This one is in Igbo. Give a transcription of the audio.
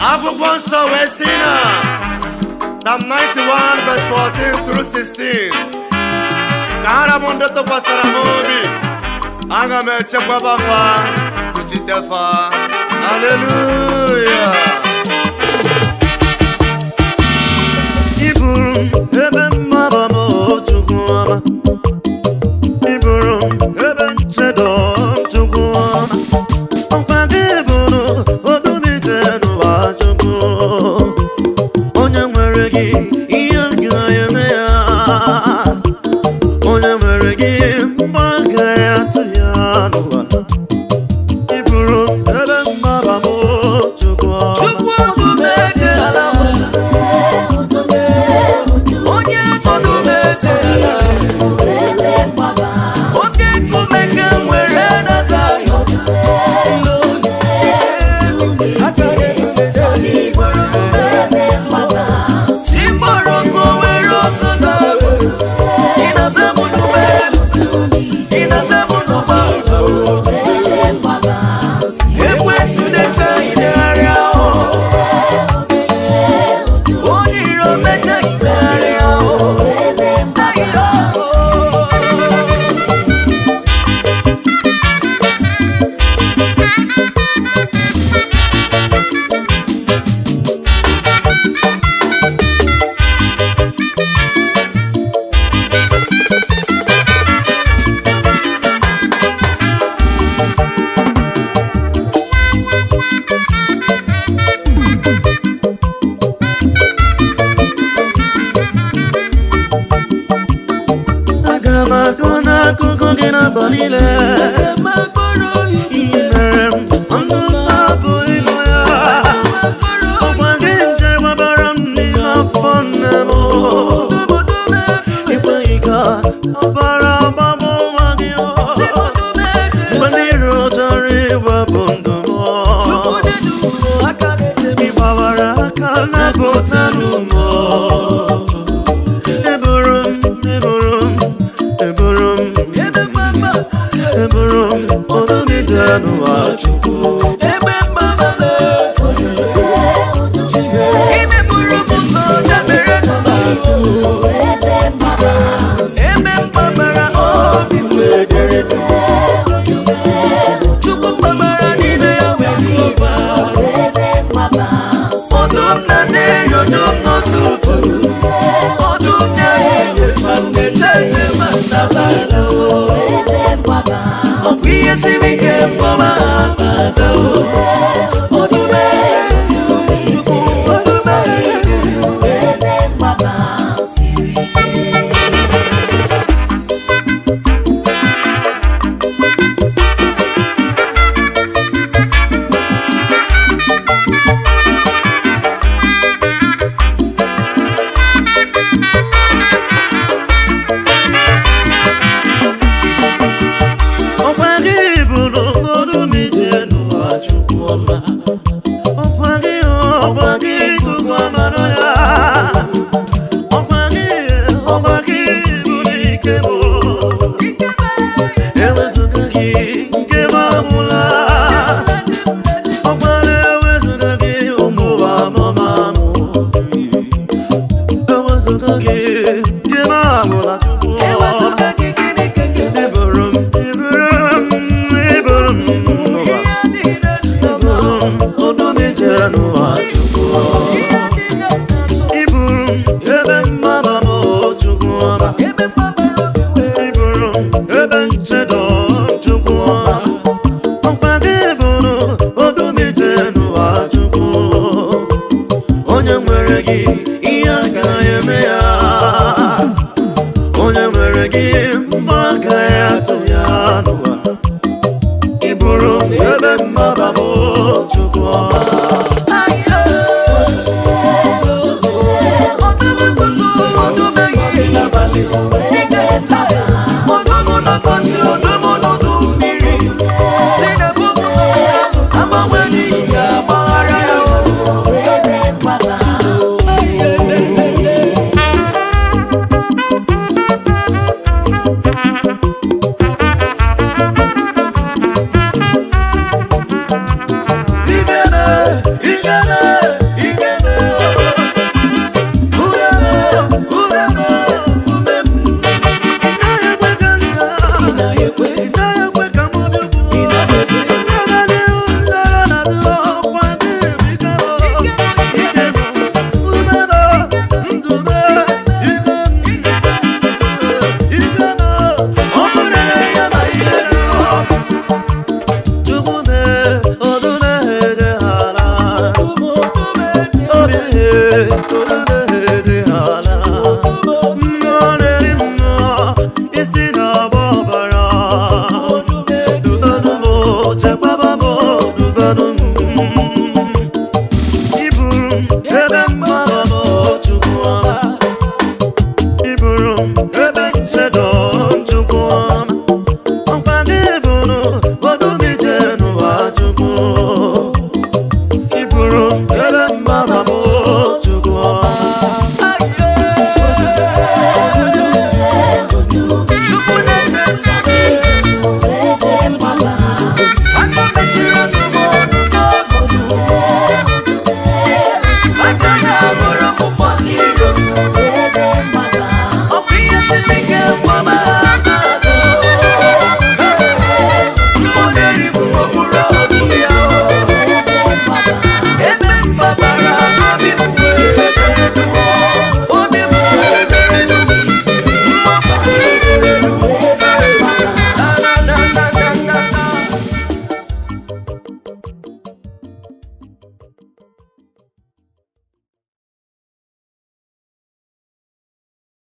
Akwụkwọ nsọ wee sị na Psalm 91 verse 14 through 16 ka ha rabụ ndị tụkwasara m obi, aga m echekwaba fa, kpuchite fa. Hallelujah. Iburum ebe mgbabam Chukwu ọma, Iburum ebe nchedo Chukwu ọma, ọkwa gị bụrụ odumije n'ụwa Chukwu. Onye nwere gị ihe ga-eme ya, onye nwere gị mgbe agaghị atụ ya n'ụwa. Iburum ebe mgbabam Chukwu ọma. Akụkọ gị n'abalị ile ihe mere m ọnụ m na-abụ ịnụ ya. Ọkwa gị nje gbabara m n'ime afọ nne m, ikweghị ka ọbara gbagbo nwa gị. Mgbe ndị iro chọrọ ịgbapụ ndụ m, ị gbawara aka napụta n'ụmụ. Iburum odumije n'ụwa Chukwu. Ebe mgbabam imeburu m ụzọ dabere n'Chukwu. Ebe mgbabara obi wee dere Chukwu mgbabara n'ime ya wee dị ụba. Ọdụm na-eri ọdụm n'ụtụtụ, ọdụm na-ehihie ma na-etete ma n'abalị. Ọ bụ ihe siri ike mgbaba aza odume Chukwu odume. Chukwu ọma.